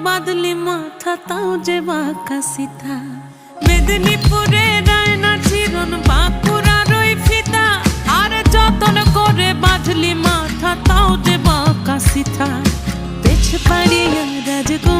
বাদলি মাথা তাও যে বাঁকা সিথা মেদিনীপুরে রায়না চিরন বাঁকুড়ার ওই ফিতা আর যতন করে বাঁধলি মাথা তাও যে বাঁকা সিথা পেছ পাড়িয়া রাজগো